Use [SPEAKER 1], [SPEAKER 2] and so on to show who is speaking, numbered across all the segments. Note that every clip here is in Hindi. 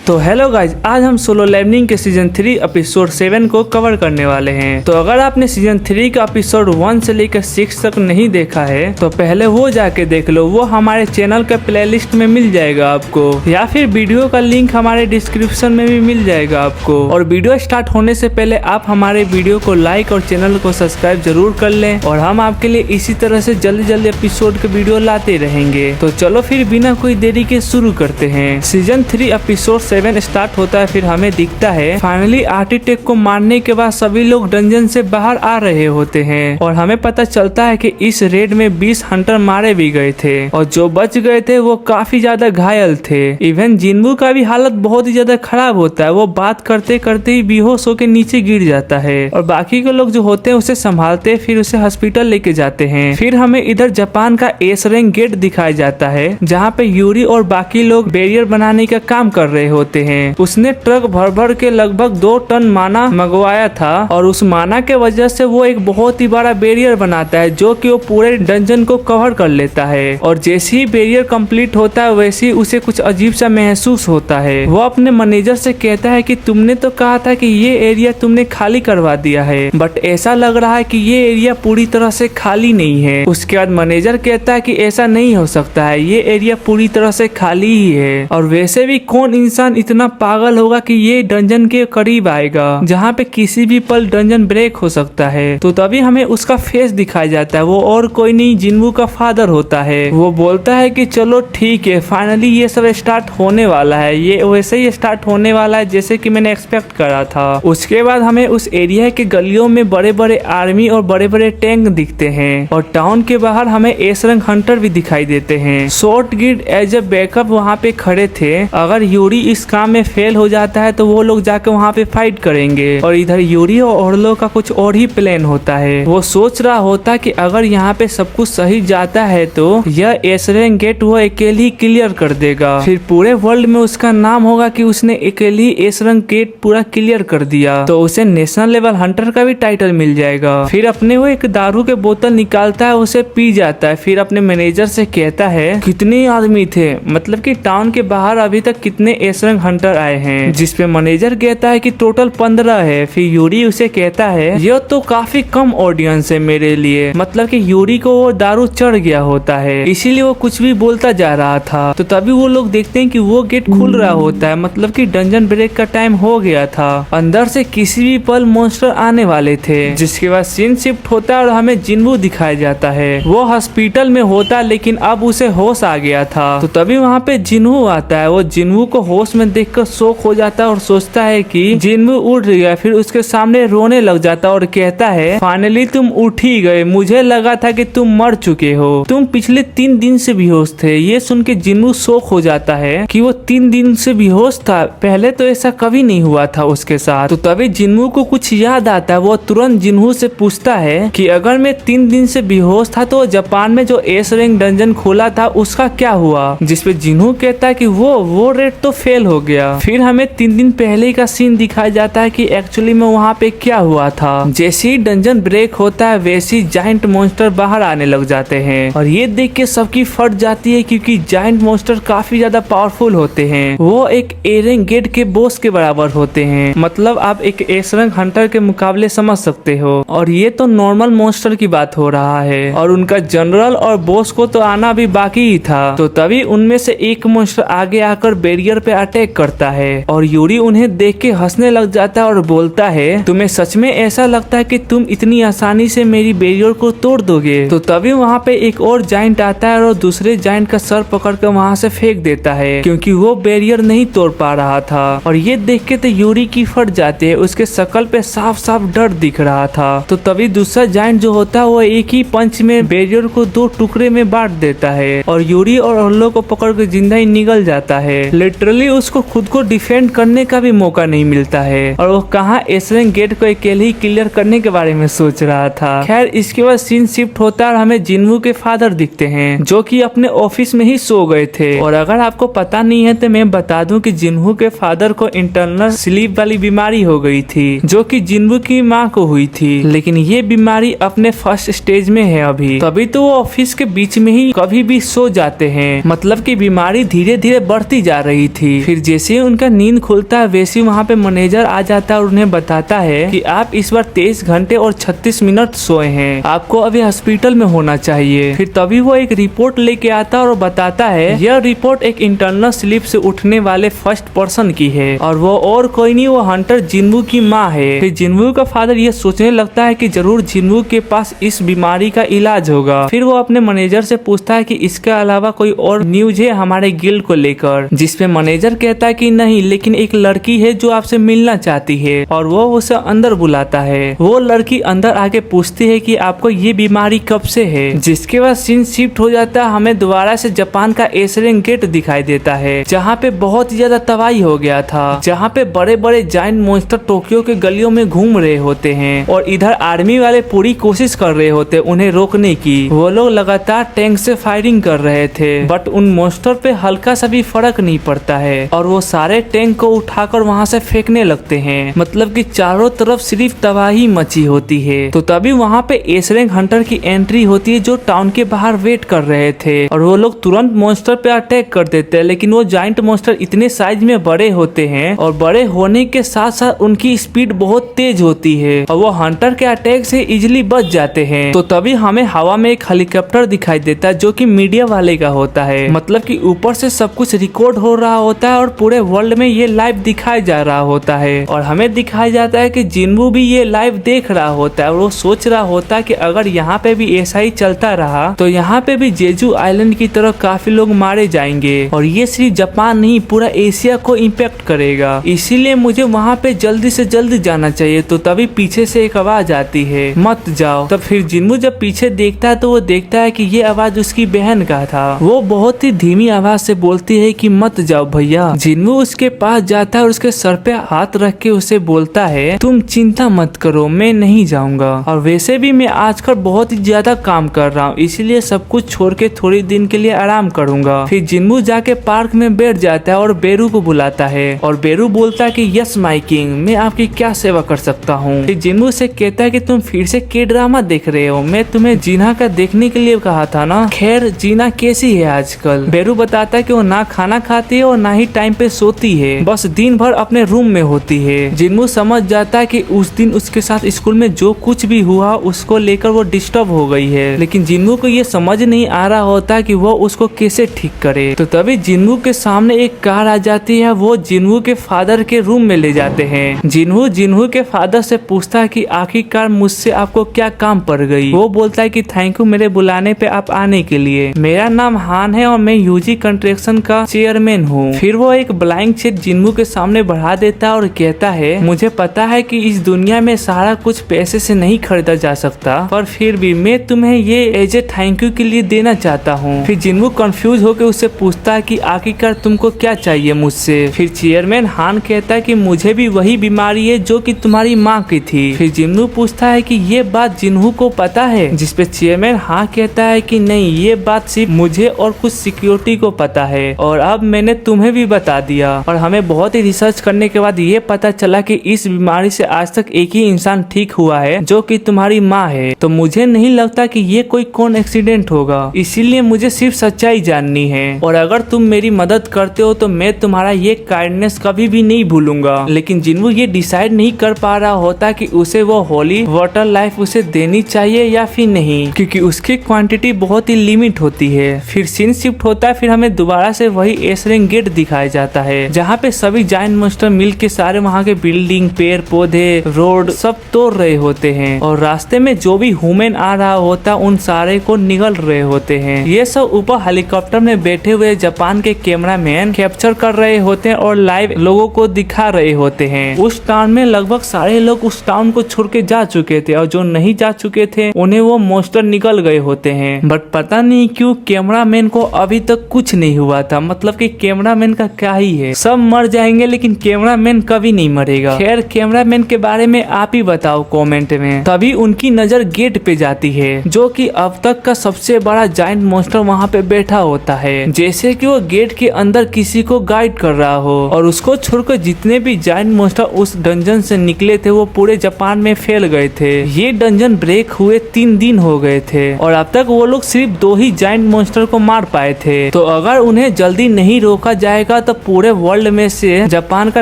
[SPEAKER 1] तो हेलो गाइज, आज हम सोलो लेवलिंग के सीजन 3 एपिसोड 7 को कवर करने वाले हैं। तो अगर आपने सीजन 3 का एपिसोड 1 से लेकर 6 तक नहीं देखा है तो पहले वो जाके देख लो, वो हमारे चैनल का प्लेलिस्ट में मिल जाएगा आपको, या फिर वीडियो का लिंक हमारे डिस्क्रिप्शन में भी मिल जाएगा आपको। और वीडियो स्टार्ट होने से पहले आप हमारे वीडियो को लाइक और चैनल को सब्सक्राइब जरूर कर लें, और हम आपके लिए इसी तरह से जल्दी जल्दी एपिसोड के वीडियो लाते रहेंगे। तो चलो फिर बिना कोई देरी के शुरू करते हैं। सीजन 3 एपिसोड 7 स्टार्ट होता है। फिर हमें दिखता है फाइनली आर्किटेक्ट को मारने के बाद सभी लोग डंजन से बाहर आ रहे होते हैं, और हमें पता चलता है कि इस रेड में 20 हंटर मारे भी गए थे, और जो बच गए थे वो काफी ज्यादा घायल थे। इवन जिन्बू का भी हालत बहुत ही ज्यादा खराब होता है, वो बात करते करते ही बेहोश होकर नीचे गिर जाता है, और बाकी के लोग जो होते हैं उसे संभालते फिर उसे हॉस्पिटल लेके जाते हैं। फिर हमें इधर जापान का एस रैंक गेट दिखाया जाता है, जहाँ पे यूरी और बाकी लोग बैरियर बनाने का काम कर रहे होते हैं। उसने ट्रक भर भर के लगभग 2 टन माना मंगवाया था, और उस माना के वजह से वो एक बहुत ही बड़ा बैरियर बनाता है, जो कि वो पूरे डंजन को कवर कर लेता है। और जैसे ही बैरियर कंप्लीट होता है वैसे ही उसे कुछ अजीब सा महसूस होता है। वो अपने मैनेजर से कहता है कि तुमने तो कहा था कि ये एरिया तुमने खाली करवा दिया है, बट ऐसा लग रहा है कि ये एरिया पूरी तरह से खाली नहीं है। उसके बाद मैनेजर कहता है कि ऐसा नहीं हो सकता है, ये एरिया पूरी तरह से खाली ही है, और वैसे भी कौन इंसान इतना पागल होगा कि ये डंजन के करीब आएगा जहाँ पे किसी भी पल डंजन ब्रेक हो सकता है। तो तभी हमें उसका फेस दिखाया जाता है। वो और कोई नहीं, जिन्बू का फादर होता है। वो बोलता है कि चलो ठीक है, फाइनली ये सब स्टार्ट होने वाला है, ये वैसे ही स्टार्ट होने वाला है जैसे कि मैंने एक्सपेक्ट करा था। उसके बाद हमें उस एरिया के गलियों में बड़े बड़े आर्मी और बड़े बड़े टैंक दिखते हैं, और टाउन के बाहर हमें एस रैंक हंटर भी दिखाई देते हैं। शॉर्ट गिड एज ए बैकअप वहाँ पे खड़े थे। अगर यूरी इस काम में फेल हो जाता है तो वो लोग जाके वहाँ पे फाइट करेंगे। और इधर यूरी और ओरलो का कुछ और ही प्लान होता है। वो सोच रहा होता कि अगर यहाँ पे सब कुछ सही जाता है तो यह एस रैंक गेट वो अकेले ही क्लियर कर देगा। फिर पूरे वर्ल्ड में उसका नाम होगा कि उसने अकेले ही एस रैंक गेट पूरा क्लियर कर दिया, तो उसे नेशनल लेवल हंटर का भी टाइटल मिल जाएगा। फिर अपने वो एक दारू के बोतल निकालता है, उसे पी जाता है। फिर अपने मैनेजर से कहता है कितने आदमी थे, मतलब कि टाउन के बाहर अभी तक कितने एस रैंक हंटर आए हैं, जिसपे मैनेजर कहता है कि टोटल 15 है। फिर यूरी उसे कहता है यह तो काफी कम ऑडियंस है मेरे लिए, मतलब कि यूरी को वो दारू चढ़ गया होता है, इसीलिए वो कुछ भी बोलता जा रहा था। तो तभी वो लोग देखते हैं कि वो गेट खुल रहा होता है, मतलब कि डंजन ब्रेक का टाइम हो गया था। अंदर से किसी भी पल मॉन्स्टर आने वाले थे। जिसके बाद सीन शिफ्ट होता है और हमें जिन्बू दिखाया जाता है। वो हॉस्पिटल में होता है, लेकिन अब उसे होश आ गया था। तो तभी वहाँ पे जिन्बू आता है। वो जिन्बू को होश में देखकर शॉक हो जाता है और सोचता है कि जिन्बू उठ गया। फिर उसके सामने रोने लग जाता है और कहता है फाइनली तुम उठ ही गए, मुझे लगा था कि तुम मर चुके हो, तुम पिछले 3 दिन से बेहोश थे। ये सुन के जिन्बू शॉक हो जाता है कि वो 3 दिन से बेहोश था, पहले तो ऐसा कभी नहीं हुआ था उसके साथ। तो तभी जिन्बू को कुछ याद आता है। वो तुरंत जिन्बू से पूछता है कि अगर मैं 3 दिन से बेहोश था तो जापान में जो एस रैंक डंजन खोला था उसका क्या हुआ, जिसपे जिन्बू कहता है कि वो रेड तो फेल हो गया। फिर हमें 3 दिन पहले का सीन दिखाया जाता है कि एक्चुअली में वहाँ पे क्या हुआ था। जैसे ही डंजन ब्रेक होता है वैसे ही जायंट मॉन्स्टर बाहर आने लग जाते हैं, और ये देख के सबकी फट जाती है, क्योंकि जायंट मॉन्स्टर काफी ज्यादा पावरफुल होते हैं। वो एक ए रैंक गेट के बॉस के बराबर होते हैं, मतलब आप एक एस रैंक हंटर के मुकाबले समझ सकते हो। और ये तो नॉर्मल मॉन्स्टर की बात हो रहा है, और उनका जनरल और बॉस को तो आना भी बाकी ही था। तो तभी उनमें से एक मॉन्स्टर आगे आकर बैरियर पे अटैक करता है, और यूरी उन्हें देख के हंसने लग जाता है और बोलता है तुम्हें सच में ऐसा लगता है कि तुम इतनी आसानी से मेरी बैरियर को तोड़ दोगे। तो तभी वहाँ पे एक और जायंट आता है और दूसरे जायंट का सर पकड़ कर वहाँ से फेंक देता है, क्योंकि वो बैरियर नहीं तोड़ पा रहा था। और ये देख के तो यूरी की फट जाती है, उसके शकल पे साफ साफ डर दिख रहा था। तो तभी दूसरा जायंट जो होता है वो एक ही पंच में बैरियर को 2 टुकड़े में बांट देता है, और यूरी और ओरलो को पकड़ कर जिंदा ही निकल जाता है। लिटरली उसको खुद को डिफेंड करने का भी मौका नहीं मिलता है, और वो कहाँ एस रैंक गेट को अकेले ही क्लियर करने के बारे में सोच रहा था। खैर इसके बाद सीन शिफ्ट होता है और हमें जिन्बू के फादर दिखते हैं, जो कि अपने ऑफिस में ही सो गए थे। और अगर आपको पता नहीं है तो मैं बता दूं कि जिन्बू के फादर को इंटरनल स्लीप वाली बीमारी हो गई थी, जो कि जिन्बू की माँ को हुई थी, लेकिन ये बीमारी अपने फर्स्ट स्टेज में है अभी। तभी तो वो ऑफिस के बीच में ही कभी भी सो जाते हैं, मतलब कि बीमारी धीरे धीरे बढ़ती जा रही थी। फिर फिर जैसे ही उनका नींद खुलता है वैसे ही वहाँ पे मैनेजर आ जाता है और उन्हें बताता है कि आप इस बार 23 घंटे और 36 मिनट सोए हैं, आपको अभी हॉस्पिटल में होना चाहिए। फिर तभी वो एक रिपोर्ट लेके आता है और बताता है यह रिपोर्ट एक इंटरनल स्लीप से उठने वाले फर्स्ट पर्सन की है और वो और कोई नहीं, वो हंटर जिनवू की माँ है। फिर जिनवू का फादर ये सोचने लगता है कि जरूर जिनवू के पास इस बीमारी का इलाज होगा। फिर वो अपने मैनेजर से पूछता है कि इसके अलावा कोई और न्यूज है हमारे गिल्ड को लेकर, जिसपे मैनेजर कहता है कि नहीं, लेकिन एक लड़की है जो आपसे मिलना चाहती है और वो उसे अंदर बुलाता है। वो लड़की अंदर आके पूछती है कि आपको ये बीमारी कब से है, जिसके बाद सीन शिफ्ट हो जाता है। हमें दोबारा से जापान का एसरेंग गेट दिखाई देता है जहाँ पे बहुत ज्यादा तबाही हो गया था, जहाँ पे बड़े बड़े जायंट मॉन्स्टर टोक्यो के गलियों में घूम रहे होते हैं और इधर आर्मी वाले पूरी कोशिश कर रहे होते उन्हें रोकने की। वो लोग लगातार टैंक से फायरिंग कर रहे थे बट उन मॉन्स्टर पे हल्का सा भी फर्क नहीं पड़ता है और वो सारे टैंक को उठाकर वहाँ से फेंकने लगते हैं। मतलब कि चारों तरफ सिर्फ तबाही मची होती है। तो तभी वहाँ पे एसरेंग हंटर की एंट्री होती है जो टाउन के बाहर वेट कर रहे थे और वो लोग तुरंत मॉन्स्टर पे अटैक कर देते हैं। लेकिन वो जायंट मॉन्स्टर इतने साइज में बड़े होते हैं और बड़े होने के साथ साथ उनकी स्पीड बहुत तेज होती है और वो हंटर के अटैक से इजिली बच जाते हैं। तो तभी हमें हवा में एक हेलीकॉप्टर दिखाई देता है जो कि मीडिया वाले का होता है। मतलब कि ऊपर से सब कुछ रिकॉर्ड हो रहा होता है और पूरे वर्ल्ड में ये लाइव दिखाया जा रहा होता है और हमें दिखाया जाता है कि जिनवू भी ये लाइव देख रहा होता है और वो सोच रहा होता है कि अगर यहाँ पे भी ऐसा ही चलता रहा तो यहाँ पे भी जेजू आइलैंड की तरह काफी लोग मारे जाएंगे और ये सिर्फ जापान नहीं पूरा एशिया को इम्पैक्ट करेगा, इसीलिए मुझे वहाँ पे जल्दी से जल्दी जाना चाहिए। तो तभी पीछे से एक आवाज आती है, मत जाओ। तब फिर जिनवू जब पीछे देखता है तो वो देखता है कि ये आवाज उसकी बहन का था। वो बहुत ही धीमी आवाज से बोलती है कि मत जाओ भैया। जिनवू उसके पास जाता है और उसके सर पे हाथ रख के उसे बोलता है तुम चिंता मत करो, मैं नहीं जाऊंगा और वैसे भी मैं आजकल बहुत ही ज्यादा काम कर रहा हूँ, इसीलिए सब कुछ छोड़ के थोड़ी दिन के लिए आराम करूंगा। फिर जिनवू जाके पार्क में बैठ जाता है और बेरू को बुलाता है और बेरू बोलता है कि यस माय किंग, मैं आपकी क्या सेवा कर सकता हूँ। फिर जिनवू से कहता है कि तुम फिर से के ड्रामा देख रहे हो, मैं तुम्हें जीना का देखने के लिए कहा था ना। खैर जीना कैसी है आजकल? बेरू बताता है कि वो ना खाना खाती है और ना ही टाइम पे सोती है, बस दिन भर अपने रूम में होती है। जिनवू समझ जाता है कि उस दिन उसके साथ स्कूल में जो कुछ भी हुआ उसको लेकर वो डिस्टर्ब हो गई है, लेकिन जिनवू को ये समझ नहीं आ रहा होता कि वो उसको कैसे ठीक करे। तो तभी जिनवू के सामने एक कार आ जाती है, वो जिनवू के फादर के रूम में ले जाते हैं। जिनवू के फादर से पूछता है कि आखिरकार मुझसे आपको क्या काम पड़ गई। वो बोलता है कि थैंक यू मेरे बुलाने पे आप आने के लिए, मेरा नाम हान है और मैं यूजी कंस्ट्रक्शन का चेयरमैन हूँ। फिर वो एक ब्लैंक चेक जिनवू के सामने बढ़ा देता है और कहता है मुझे पता है कि इस दुनिया में सारा कुछ पैसे से नहीं खरीदा जा सकता, पर फिर भी मैं तुम्हें ये एज ए थैंक यू के लिए देना चाहता हूँ। फिर जिनवू कंफ्यूज होकर उससे पूछता है कि आखिरकार तुमको क्या चाहिए मुझसे। फिर चेयरमैन हान कहता है कि मुझे भी वही बीमारी है जो कि तुम्हारी माँ की थी। फिर जिनवू पूछता है कि ये बात जिनवू को पता है, जिसपे चेयरमैन हाँ कहता है कि नहीं, ये बात सिर्फ मुझे और कुछ सिक्योरिटी को पता है और अब मैंने तुम्हें भी बता दिया। और हमें बहुत ही रिसर्च करने के बाद ये पता चला कि इस बीमारी से आज तक एक ही इंसान ठीक हुआ है जो कि तुम्हारी माँ है। तो मुझे नहीं लगता कि ये कोई कौन एक्सीडेंट होगा, इसीलिए मुझे सिर्फ सच्चाई जाननी है और अगर तुम मेरी मदद करते हो तो मैं तुम्हारा ये काइंडनेस कभी भी नहीं भूलूंगा। लेकिन जिनवू ये डिसाइड नहीं कर पा रहा होता कि उसे वो होली वाटर लाइफ उसे देनी चाहिए या फिर नहीं, क्योंकि उसकी क्वांटिटी बहुत ही लिमिट होती है। फिर सीन शिफ्ट होता है, फिर हमें दोबारा से वही एसरेंग गेट दिखाया जाता है जहाँ पे सभी जायंट मॉन्स्टर मिल के सारे वहाँ के बिल्डिंग, पेड़ पौधे, रोड सब तोड़ रहे होते हैं और रास्ते में जो भी ह्यूमन आ रहा होता है उन सारे को निगल रहे होते हैं। ये सब ऊपर हेलीकॉप्टर में बैठे हुए जापान के कैमरामैन कैप्चर कर रहे होते हैं और लाइव लोगों को दिखा रहे होते हैं। उस टाउन में लगभग सारे लोग उस टाउन को छोड़ के जा चुके थे और जो नहीं जा चुके थे उन्हें वो मॉन्स्टर निकल गए होते हैं। बट पता नहीं क्यों कैमरामैन को अभी तक कुछ नहीं हुआ था। मतलब कि कैमरामैन का क्या ही है, सब मर जाएंगे लेकिन कैमरामैन कभी नहीं मरेगा। खैर कैमरामैन के बारे में आप ही बताओ कमेंट में। तभी उनकी नजर गेट पे जाती है जो कि अब तक का सबसे बड़ा जायंट मॉन्स्टर वहाँ पे बैठा होता है, जैसे कि वो गेट के अंदर किसी को गाइड कर रहा हो। और उसको छोड़कर जितने भी जायंट मॉन्स्टर उस डंजन से निकले थे वो पूरे जापान में फैल गए थे। ये डंजन ब्रेक हुए 3 दिन हो गए थे और अब तक वो लोग सिर्फ 2 ही जायंट मॉन्स्टर को मार पाए थे। तो अगर उन्हें जल्दी नहीं रोका जाएगा तो पूरे वर्ल्ड में से जापान का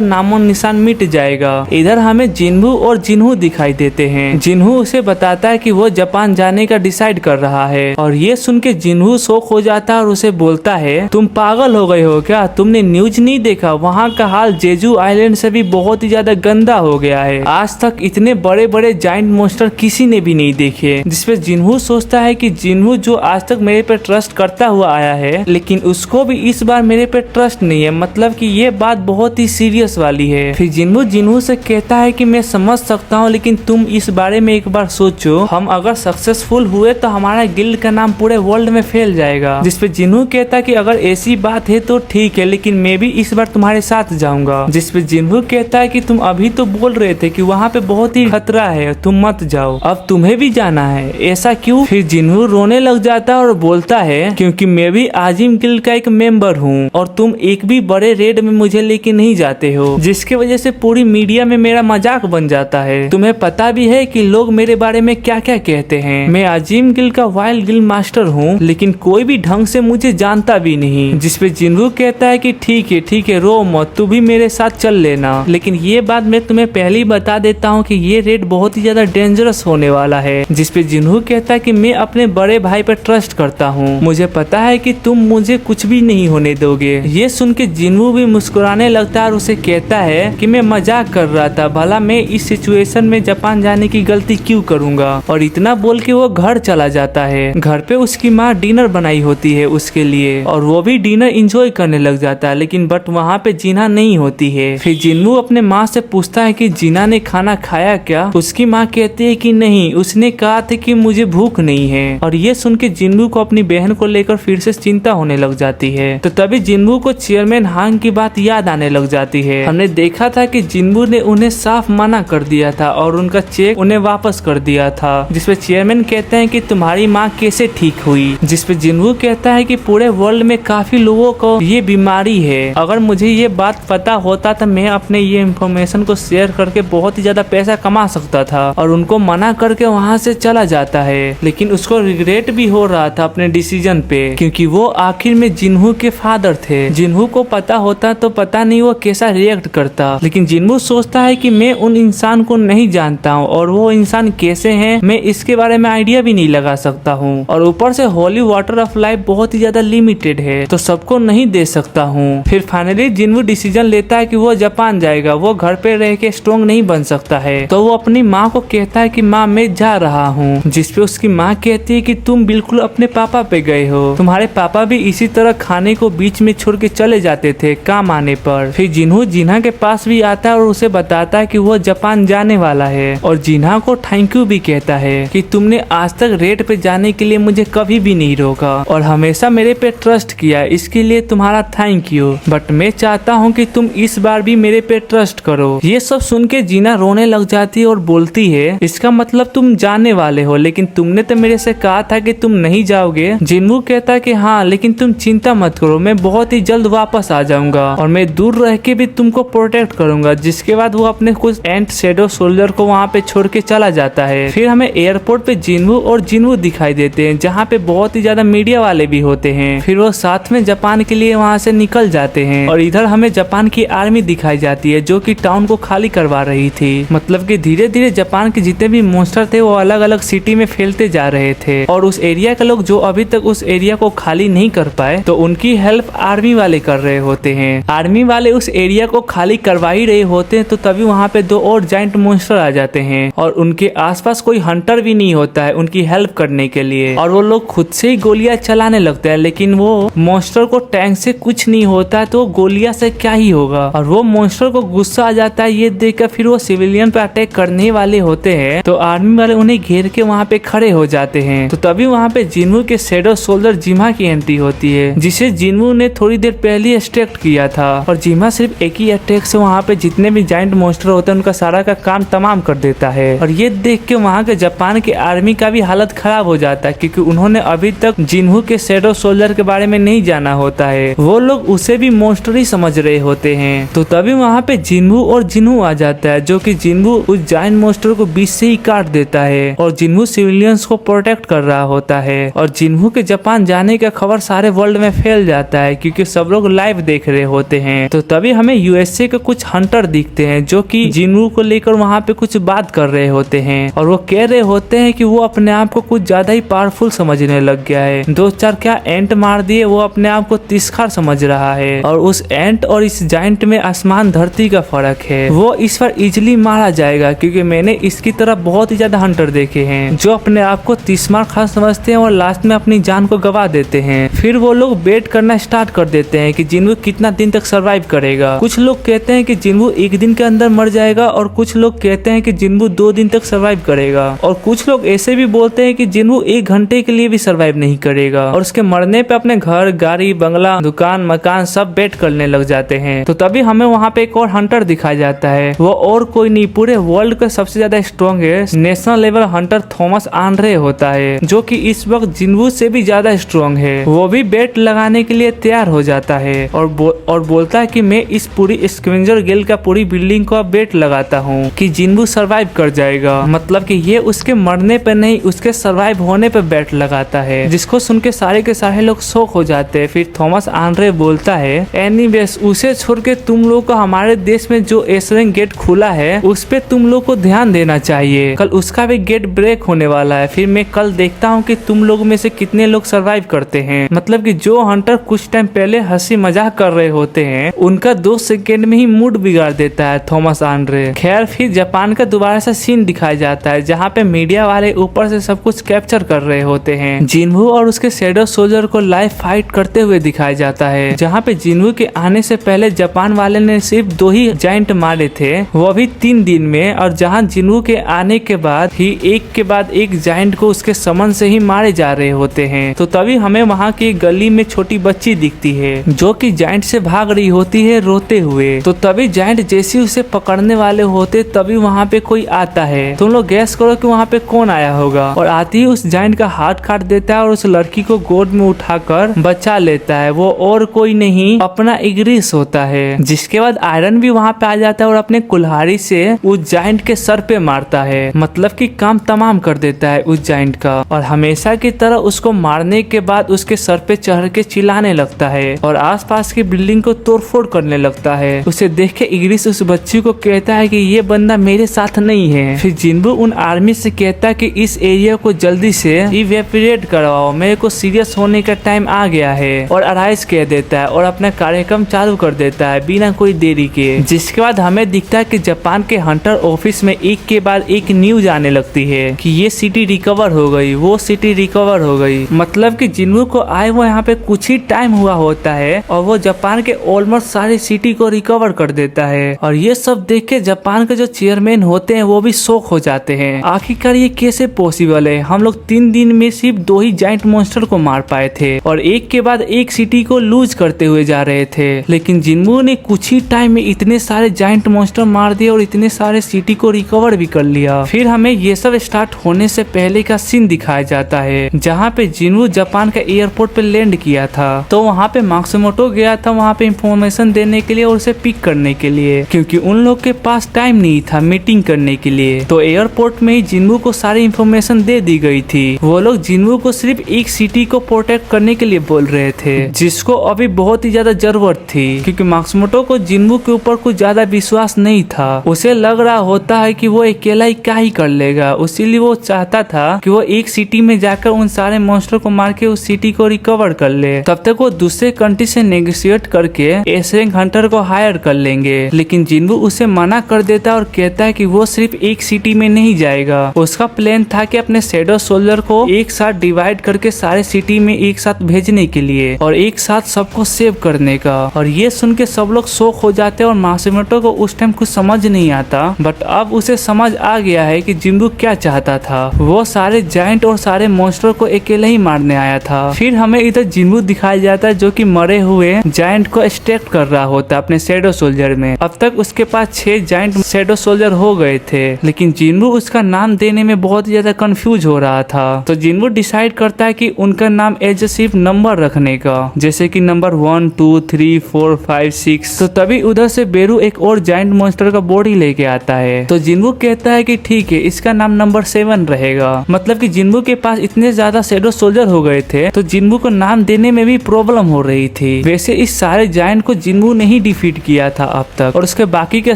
[SPEAKER 1] नामो निशान मिट जाएगा। इधर हमें जिन्हू और जिन्हू दिखाई देते हैं। जिन्हू उसे बताता है कि वो जापान जाने का डिसाइड कर रहा है और ये सुन के जिन्हू शॉक हो जाता है और उसे बोलता है, तुम पागल हो गए हो क्या? तुमने न्यूज नहीं देखा? वहाँ का हाल जेजू आइलैंड से भी बहुत ही ज्यादा गंदा हो गया है। आज तक इतने बड़े बड़े जाइंट मॉन्स्टर किसी ने भी नहीं देखे। जिसपे जिन्हू सोचता है कि जिन्हू जो आज तक मेरे पे ट्रस्ट करता हुआ आया है, लेकिन उसको भी इस बार मेरे पे ट्रस्ट नहीं है, मतलब कि ये बात बहुत ही सीरियस वाली है। फिर जिन्हू से कहता है कि मैं समझ सकता हूँ, लेकिन तुम इस बारे में एक बार सोचो, हम अगर सक्सेसफुल हुए तो हमारा गिल्ड का नाम पूरे वर्ल्ड में फैल जाएगा। जिसपे जिन्हू कहता है कि अगर ऐसी बात है तो ठीक है, लेकिन मैं भी इस बार तुम्हारे साथ जाऊंगा। जिसपे जिन्हू कहता है कि तुम अभी तो बोल रहे थे कि वहाँ पे बहुत ही खतरा है, तुम मत जाओ, अब तुम्हें भी जाना है, ऐसा क्यों? फिर जिन्हू रोने लग जाता है और बोलता है, क्योंकि मैं भी आजिम गिल्ड का एक मेंबर हूँ और तुम एक भी बड़े रेड में मुझे लेके नहीं जाते हो, जिसकी वजह से पूरी मीडिया में मेरा मजाक बन जाता है। तुम्हें पता भी है कि लोग मेरे बारे में क्या क्या कहते हैं। मैं आजिम गिल्ड का वाइल्ड गिल्ड मास्टर हूँ, लेकिन कोई भी ढंग से मुझे जानता भी नहीं। जिसपे जिन्हू कहता है कि ठीक है रो मत, तू भी मेरे साथ चल लेना, लेकिन ये बात मैं तुम्हें पहले ही बता देता हूँ कि ये रेड बहुत ही ज्यादा डेंजरस होने वाला है। जिसपे जिन्हू कहता है कि मैं अपने बड़े भाई पर ट्रस्ट करता हूँ, मुझे पता है कि तुम मुझे कुछ भी नहीं होने दोगे। ये सुन के जिन्हू भी मुस्कुराने लगता है और उसे कहता है कि मैं मजाक कर रहा था, भला मैं इस सिचुएशन में जापान जाने की गलती क्यों करूंगा। और इतना बोल के वो घर चला जाता है। घर पे उसकी माँ डिनर बनाई होती है उसके लिए और वो भी डिनर इंजॉय करने लग जाता है, लेकिन बट वहाँ पे जीना नहीं होती है। फिर जिन्हू अपने माँ से पूछता है कि जीना ने खाना खाया क्या? उसकी माँ कहती है कि नहीं, उसने कहा था कि मुझे भूख नहीं है। और ये सुन के जिन्हू को अपनी बहन को लेकर फिर से चिंता होने लग जाती है। तो तभी जिन्हू को चेयरमैन हांग की बात याद आने लग जाती है। हमने देखा था कि जिन्हू ने उन्हें साफ मना कर दिया था और उनका चेक उन्हें वापस कर दिया था। जिसपे चेयरमैन कहते हैं कि तुम्हारी माँ कैसे ठीक हुई? जिसपे जिन्हू कहता है कि पूरे वर्ल्ड में काफी लोगों को ये बीमारी है, अगर मुझे ये बात पता होता तो मैं अपने ये इन्फॉर्मेशन को शेयर करके बहुत ही ज्यादा पैसा कमा सकता था। और उनको मना करके वहाँ से चला जाता है, लेकिन उसको रिग्रेट भी हो रहा था अपने डिसीजन पे, क्योंकि वो आखिर में जिन्हू के फादर थे। जिन्हू को पता होता तो पता नहीं वो कैसा रिएक्ट करता, लेकिन जिन्हू सोचता है कि मैं उन इंसान को नहीं जानता हूँ और वो इंसान कैसे हैं मैं इसके बारे में आइडिया भी नहीं लगा सकता हूँ। और ऊपर से होली वाटर ऑफ लाइफ बहुत ही ज्यादा लिमिटेड है, तो सबको नहीं दे सकता हूँ। फिर फाइनली जिन्हू डिसीजन लेता है कि वो जापान जाएगा, वो घर पे रह के स्ट्रॉन्ग नहीं बन सकता है। तो वो अपनी माँ को कहता है कि माँ मैं जा रहा हूँ। जिसपे उसकी माँ कहती है कि तुम बिल्कुल अपने पापा पे गए हो, तुम्हारे पापा भी इसी तरह खाने को बीच में छोड़ के चले जाते थे काम आने पर। फिर जिन्हू जिन्हा के पास भी आता है और उसे बताता है कि वो जापान जाने वाला है और जिन्हा को थैंक यू भी कहता है कि तुमने आज तक रेड पे जाने के लिए मुझे कभी भी नहीं रोका और हमेशा मेरे पे ट्रस्ट किया, इसके लिए तुम्हारा थैंक यू, बट मैं चाहता हूँ कि तुम इस बार भी मेरे पे ट्रस्ट करो। ये सब सुन के जीना रोने लग जाती है और बोलती है, इसका मतलब तुम जाने वाले हो, लेकिन तुमने तो मेरे से कहा था कि तुम नहीं जाओगे। जिन्हू कहता है कि हाँ, लेकिन तुम चिंता मत करो, मैं बहुत ही जल्द वापस आ जाऊंगा और मैं दूर रह के भी तुमको प्रोटेक्ट करूंगा। जिसके बाद वो अपने कुछ एंट शेडो सोल्जर को वहाँ पे छोड़ के चला जाता है। फिर हमें एयरपोर्ट पे जिन्हू और जिन्हू दिखाई देते हैं, जहाँ पे बहुत ही ज्यादा मीडिया वाले भी होते हैं। फिर वो साथ में जापान के लिए वहाँ से निकल जाते हैं और इधर हमें जापान की आर्मी दिखाई जाती है जो कि टाउन को खाली करवा रही थी। मतलब कि धीरे धीरे जापान के जितने भी मॉन्स्टर थे वो अलग अलग सिटी में फैलते जा रहे थे और उस एरिया के लोग जो अभी तक उस एरिया को खाली नहीं कर पाए, तो उनकी हेल्प आर्मी वाले कर रहे होते हैं। आर्मी वाले उस एरिया को खाली करवा ही रहे होते हैं, तो तभी वहाँ पे दो और जाइंट मॉन्स्टर आ जाते हैं और उनके आसपास कोई हंटर भी नहीं होता है उनकी हेल्प करने के लिए, और वो लोग खुद से ही गोलियां चलाने लगते हैं। लेकिन वो मॉन्स्टर को टैंक से कुछ नहीं होता, तो गोलियां से क्या ही होगा। और वो मॉन्स्टर को गुस्सा आ जाता है ये देखकर, फिर वो सिविलियन पे अटैक करने वाले होते हैं, तो आर्मी वाले उन्हें घेर के वहाँ पे खड़े हो जाते हैं। तो तभी वहाँ पे जिन्हू के शेडो सोल्जर जिमा की एंट्री होती है, जिसे जिन्हू ने थोड़ी देर पहले एक्सट्रैक्ट किया था। और जिमा सिर्फ एक ही अटैक से वहाँ पे जितने भी जाइंट मॉन्स्टर होते हैं उनका सारा का काम तमाम कर देता है। और ये देख के वहाँ के जापान के आर्मी का भी हालत खराब हो जाता है, क्योंकि उन्होंने अभी तक जिन्हू के शेडो सोल्जर के बारे में नहीं जाना होता है, वो लोग उसे भी मॉन्स्टर ही समझ रहे होते हैं। तो तभी वहाँ पे जिन्हू और जिन्हू आ जाता है, जो कि जिन्हू उस जाइंट मॉन्स्टर को बीच से ही काट देता है और जिन्हू सिविलियंस को प्रोटेक्ट कर रहा होता है। और जिन्हू के जापान जाने का खबर सारे वर्ल्ड में फैल जाता है, क्योंकि सब लोग लाइव लाइव देख रहे होते हैं। तो तभी हमें यूएसए के कुछ हंटर दिखते हैं जो कि जिनवू को लेकर वहाँ पे कुछ बात कर रहे होते हैं और वो कह रहे होते हैं कि वो अपने आप को कुछ ज्यादा ही पावरफुल समझने लग गया है। 2-4 क्या एंट मार दिए, वो अपने आप को तिस्खार समझ रहा है और उस एंट और इस जाइंट में आसमान धरती का फर्क है। वो इस पर इजिली मारा जाएगा क्योंकि मैंने इसकी तरह बहुत ही ज्यादा हंटर देखे हैं जो अपने आप को तिस्मार खा समझते हैं और लास्ट में अपनी जान को गवा देते हैं। फिर वो लोग बेट करना स्टार्ट कर देते हैं कि जिनवू कितना दिन तक सरवाइव करेगा। कुछ लोग कहते हैं कि जिनवू 1 दिन के अंदर मर जाएगा और कुछ लोग कहते हैं कि जिनवू 2 दिन तक सरवाइव करेगा और कुछ लोग ऐसे भी बोलते हैं कि जिनवू 1 घंटे के लिए भी सरवाइव नहीं करेगा और उसके मरने पे अपने घर, गाड़ी, बंगला, दुकान, मकान सब बेट करने लग जाते हैं। तो तभी हमें वहाँ पे एक और हंटर दिखाया जाता है। वो और कोई नहीं, पूरे वर्ल्ड का सबसे ज्यादा strongest national level Hunter Thomas Andre होता है जो कि इस वक्त जिनवू से भी ज्यादा स्ट्रॉन्ग है। वो भी बेट लगाने के लिए तैयार हो जाता है और बोलता है कि मैं इस पूरी स्कैवेंजर गिल्ड का पूरी बिल्डिंग को बेट लगाता हूँ कि जिनवू सरवाइव कर जाएगा। मतलब कि ये उसके मरने पे नहीं, उसके सरवाइव होने पे बेट लगाता है, जिसको सुन के सारे लोग शॉक हो जाते हैं। फिर थॉमस आंड्रे बोलता है, एनीवेज उसे छोड़ के तुम लोग को हमारे देश में जो एसरेंग गेट खुला है उस पे तुम लोग को ध्यान देना चाहिए। कल उसका भी गेट ब्रेक होने वाला है। फिर मैं कल देखता हूँ कि तुम लोग में से कितने लोग सरवाइव करते हैं। मतलब कि जो हंटर कुछ टाइम पहले हंसी मजाक कर रहे होते हैं उनका 2 सेकेंड में ही मूड बिगाड़ देता है थॉमस आंड्रे। खैर फिर जापान का दोबारा से सीन दिखाया जाता है जहाँ पे मीडिया वाले ऊपर से सब कुछ कैप्चर कर रहे होते हैं। जिनवू और उसके शैडो सोल्जर को लाइव फाइट करते हुए दिखाया जाता है जहाँ पे जिनवू के आने से पहले जापान वाले ने सिर्फ 2 ही जाइंट मारे थे, वो भी 3 दिन में, और जहाँ जिनवू के आने के बाद ही एक के बाद एक जाइंट को उसके समन से ही मारे जा रहे होते हैं। तो तभी हमें वहाँ की गली में छोटी बच्ची दिखती है जो कि जाइंट से भाग रही होती है रोते हुए। तो तभी जाइंट जैसे उसे पकड़ने वाले होते तभी वहाँ पे कोई आता है। तुम लोग गैस करो कि वहाँ पे कौन आया होगा। और आते ही उस जाइंट का हाथ काट देता है और उस लड़की को गोद में उठाकर बचा लेता है। वो और कोई नहीं अपना इग्रिस होता है। जिसके बाद आयरन भी वहाँ पे आ जाता है और अपने कुल्हाड़ी से उस जाइंट के सर पे मारता है। मतलब कि काम तमाम कर देता है उस जाइंट का और हमेशा की तरह उसको मारने के बाद उसके सर पे चढ़ के चिल्लाने लगता है और आसपास की बिल्डिंग को तोड़फोड़ करने लगता है। उसे देख के इग्रिस उस बच्ची को कहता है कि ये बंदा मेरे साथ नहीं है। फिर जिनवू उन आर्मी से कहता है कि इस एरिया को जल्दी से इवेपोरेट करवाओ, मेरे को सीरियस होने का टाइम आ गया है, और अराइज कह देता है और अपना कार्यक्रम चालू कर देता है बिना कोई देरी के। जिसके बाद हमें दिखता है कि जापान के हंटर ऑफिस में एक के बाद एक न्यूज आने लगती है कि ये सिटी रिकवर हो गई, वो सिटी रिकवर हो गई। मतलब कि जिनवू को आए वो यहाँ पे कुछ ही टाइम हुआ होता है और वो जापान के ऑलमोस्ट सारी सिटी को रिकवर कर देता है। और ये सब देख के जापान के जो चेयरमैन होते हैं वो भी शॉक हो जाते हैं। आखिरकार ये कैसे पॉसिबल है, हम लोग 3 दिन में सिर्फ 2 ही जाइंट मॉन्स्टर को मार पाए थे और एक के बाद एक सिटी को लूज करते हुए जा रहे थे, लेकिन जिनवू ने कुछ ही टाइम में इतने सारे जाइंट मॉन्स्टर मार दिए और इतने सारे सिटी को रिकवर भी कर लिया। फिर हमें ये सब स्टार्ट होने से पहले का सीन दिखाया जाता है जहाँ पे जिनवू जापान का एयरपोर्ट पे लैंड किया था। तो वहाँ पे मात्सुमोटो गया था वहाँ पे इंफॉर्मेशन देने के लिए और उसे पिक करने के लिए, क्योंकि उन लोग के पास टाइम नहीं था मीटिंग करने के लिए। तो एयरपोर्ट में ही जिनवू को सारी इंफॉर्मेशन दे दी गई थी। वो लोग जिनवू को सिर्फ एक सिटी को प्रोटेक्ट करने के लिए बोल रहे थे जिसको अभी बहुत ही ज्यादा जरूरत थी, क्योंकि मात्सुमोटो को जिनवू के ऊपर कुछ ज्यादा विश्वास नहीं था। उसे लग रहा होता है कि वो अकेला ही क्या ही कर लेगा, इसीलिए वो चाहता था कि वो एक सिटी में जाकर उन सारे मॉन्स्टर को मार के उस सिटी को रिकवर कर ले। तब तक वो दूसरे कंट्री से नेगोशिएट करके एसरेंग हंटर को हायर कर लेंगे। लेकिन जिनवू उसे मना कर देता है और कहता है कि वो सिर्फ एक सिटी में नहीं जाएगा। उसका प्लान था कि अपने शैडो सोल्जर को एक साथ डिवाइड करके सारे सिटी में एक साथ भेजने के लिए और एक साथ सबको सेव करने का। और ये सुन के सब लोग शॉक हो जाते हैं और मात्सुमोटो को उस टाइम कुछ समझ नहीं आता, बट अब उसे समझ आ गया है कि जिनवू क्या चाहता था। वो सारे जाइंट और सारे मॉन्स्टर को अकेले ही मारने आया था। फिर हमें इधर जिनवू दिखाया जाता है जो कि मरे हुए जाइंट को एक्सट्रैक्ट कर रहा होता है अपने शैडो सोल्जर में। अब तक उसके पास 6 जाइंट शैडो सोल्जर हो गए थे, लेकिन जिनवू उसका नाम देने में बहुत ज्यादा कंफ्यूज हो रहा था। तो जिनवू डिसाइड करता है कि उनका नाम एज सिर्फ नंबर रखने का, जैसे कि नंबर 1, 2, 3, 4, 5, 6। तो तभी उधर से बेरू एक और जाइंट मॉन्स्टर का बॉडी लेके आता है। तो जिनवू कहता है कि ठीक है, इसका नाम नंबर 7 रहेगा। मतलब कि जिनवू के पास इतने ज्यादा शैडो सोल्जर हो गए थे तो जिनवू को नाम देने में भी प्रॉब्लम हो रही थी। वैसे इस सारे जायंट को जिन्वू ने ही डिफीट किया था अब तक, और उसके बाकी के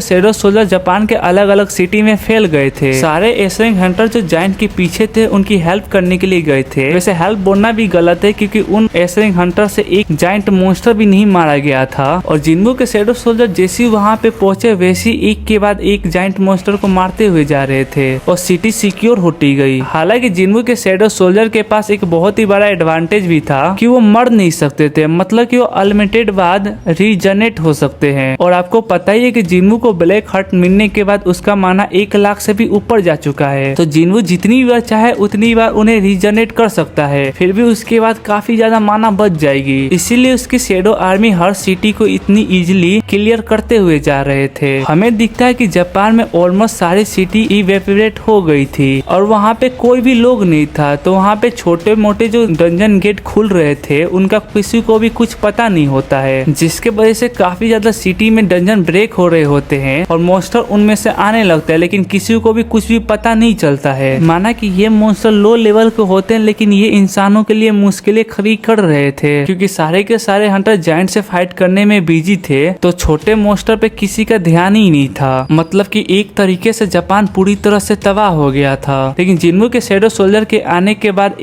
[SPEAKER 1] शैडो सोल्जर जापान के अलग अलग सिटी में फैल गए थे। सारे एस रैंक हंटर जो जायंट के पीछे थे उनकी हेल्प करने के लिए गए थे। वैसे हेल्प बोलना भी गलत है क्योंकि उन एस रैंक हंटर से एक जायंट मॉन्स्टर भी नहीं मारा गया था, और जिन्वू के शैडो सोल्जर जैसे वहां पे पहुंचे वैसे एक के बाद एक जायंट मॉन्स्टर को मारते हुए जा रहे थे और सिटी सिक्योर होती गई। हालांकि जिन्वू के शैडो सोल्जर के पास एक बहुत ही बड़ा एडवांटेज भी था कि वो मर नहीं सकते थे, मतलब कि वो अनलिमिटेड बाद रीजनरेट हो सकते हैं। और आपको पता ही है कि जिन्वू को ब्लैक हार्ट मिलने के बाद उसका माना 1 लाख से भी ऊपर जा चुका है, तो जिन्वू जितनी बार चाहे उतनी बार उन्हें रीजनरेट कर सकता है, फिर भी उसके बाद काफी ज्यादा माना बच जाएगी। इसीलिए उसकी शैडो आर्मी हर सिटी को इतनी इजीली क्लियर करते हुए जा रहे थे। हमें दिखता है कि जापान में ऑलमोस्ट सारी सिटी इवेपोरेट हो गई थी और वहाँ पे कोई भी लोग नहीं था, तो वहाँ पे छोटे मोटे जो डंजन गेट खुल रहे थे उनका किसी को भी कुछ पता नहीं होता है, जिसके वजह से काफी ज्यादा सिटी में डंजन ब्रेक हो रहे होते हैं और मॉन्स्टर उनमें से आने लगता है, लेकिन किसी को भी कुछ भी पता नहीं चलता है। माना कि ये मॉन्स्टर लो लेवल के होते हैं, लेकिन ये इंसानों के लिए मुश्किलें खड़ी कर रहे थे क्योंकि सारे के सारे हंटर जायंट से फाइट करने में बिजी थे, तो छोटे मॉन्स्टर पे किसी का ध्यान ही नहीं था। मतलब कि एक तरीके से जापान पूरी तरह से तबाह हो गया था। लेकिन जिन्वू के शैडो सोल्जर के आने के बाद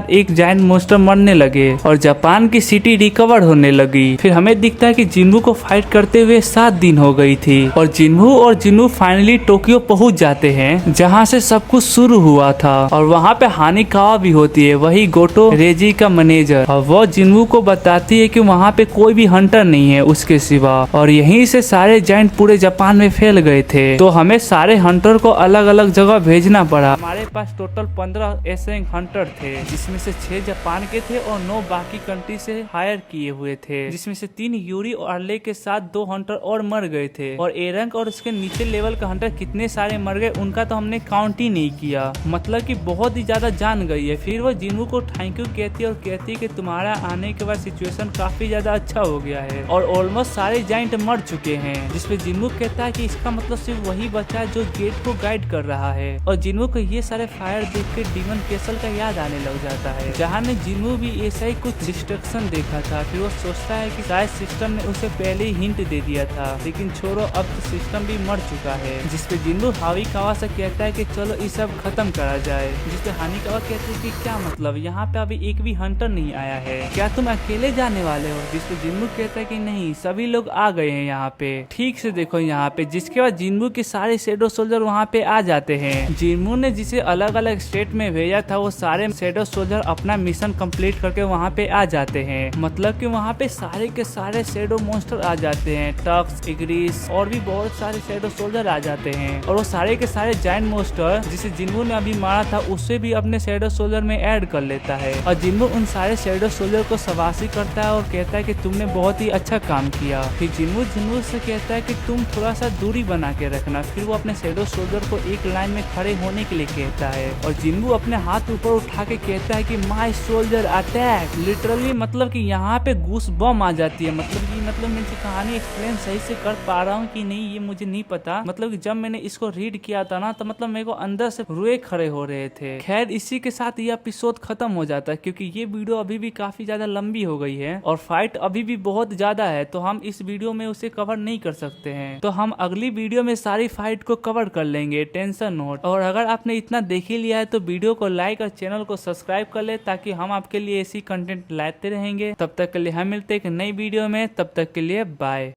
[SPEAKER 1] एक जायंट मॉन्स्टर मरने लगे और जापान की सिटी रिकवर होने लगी। फिर हमें दिखता है कि जिन्वू को फाइट करते हुए 7 दिन हो गई थी और जिन्वू फाइनली टोक्यो पहुंच जाते हैं, जहां से सब कुछ शुरू हुआ था। और वहां पे हानिकावा भी होती है, वही गोटो रेजी का मैनेजर, और वो जिन्वू को बताती है कि वहां पे कोई भी हंटर नहीं है उसके सिवा, और यहीं से सारे जायंट पूरे जापान में फैल गए थे। तो हमें सारे हंटर को अलग अलग जगह भेजना पड़ा। हमारे पास टोटल 15 एस रैंक हंटर थे, जिसमें से 6 जापान के थे और 9 बाकी कंट्री से हायर किए हुए थे, जिसमें से 3 यूरी और अर्ले के साथ 2 हंटर और मर गए थे। और ए रैंक और उसके नीचे लेवल का हंटर कितने सारे मर गए उनका तो हमने काउंट ही नहीं किया, मतलब कि बहुत ही ज्यादा जान गई है। फिर वो जिन्वू को थैंक यू कहती है और कहती है कि तुम्हारा आने के बाद सिचुएशन काफी ज्यादा अच्छा हो गया है और ऑलमोस्ट सारे जायंट मर चुके हैं, जिसपे जिन्वू कहता है कि इसका मतलब सिर्फ वही बचा है जो गेट को गाइड कर रहा है। और जिन्वू को ये सारे फायर देख के डीमन कैसल का याद आने लग जाता है, जहाँ ने जिन्वू भी ऐसा ही कुछ डिस्ट्रक्शन देखा था। फिर वो सोचता है कि शायद सिस्टम ने उसे पहले ही हिंट दे दिया था, लेकिन छोड़ो अब तो सिस्टम भी मर चुका है। जिसपे जिन्वू हानिकावा से कहता है कि चलो ये सब खत्म करा जाए, जिसपे हानिकावा कहते हैं कि क्या मतलब, यहाँ पे अभी एक भी हंटर नहीं आया है, क्या तुम अकेले जाने वाले हो? जिसपे जिन्वू कहता है कि नहीं, सभी लोग आ गए हैं यहाँ पे, ठीक से देखो यहाँ पे। जिसके बाद जिन्वू के सारे शैडो सोल्जर वहाँ पे आ जाते हैं। जिन्वू ने जिसे अलग अलग स्टेट में भेजा था वो सारे शैडो सोल्जर अपना मिशन कंप्लीट करके वहाँ पे आ जाते हैं, मतलब कि वहाँ पे सारे के सारे शैडो मॉन्स्टर आ जाते हैं, टक्स, इग्रिस और भी बहुत सारे शैडो सोल्जर आ जाते हैं। और वो सारे के सारे जायंट मॉन्स्टर जिसे जिन्वू ने अभी मारा था उससे भी अपने शैडो सोल्जर में ऐड कर लेता है। और जिन्वू उन सारे शैडो सोल्जर को शाबाशी करता है और कहता है कि तुमने बहुत ही अच्छा काम किया। फिर जिन्वू से कहता है कि तुम थोड़ा सा दूरी बना के रखना। फिर वो अपने शैडो सोल्जर को एक लाइन में खड़े होने के लिए कहता है और जिन्वू अपने हाथ ऊपर उठा के कहता है कि माय सोल्जर अटैक। लिटरली मतलब कि यहाँ पे गूस बम आ जाती है। मतलब मैं कहानी एक्सप्लेन सही से कर पा रहा हूँ कि नहीं ये मुझे नहीं पता। मतलब कि जब मैंने इसको रीड किया था ना तो मतलब मेरे को अंदर से रुए खड़े हो रहे थे। खैर इसी के साथ ये एपिसोड खत्म हो जाता है क्योंकि ये वीडियो अभी भी काफी ज्यादा लंबी हो गई है और फाइट अभी भी बहुत ज्यादा है, तो हम इस वीडियो में उसे कवर नहीं कर सकते हैं। तो हम अगली वीडियो में सारी फाइट को कवर कर लेंगे, टेंशन नोट। और अगर आपने इतना देख ही लिया है तो वीडियो को लाइक और चैनल को सब्सक्राइब कर ले ताकि हम आपके लिए ऐसी कंटेंट लाते रहेंगे। तब तक के लिए हम मिलते हैं एक नई वीडियो में, तब तक के लिए बाय।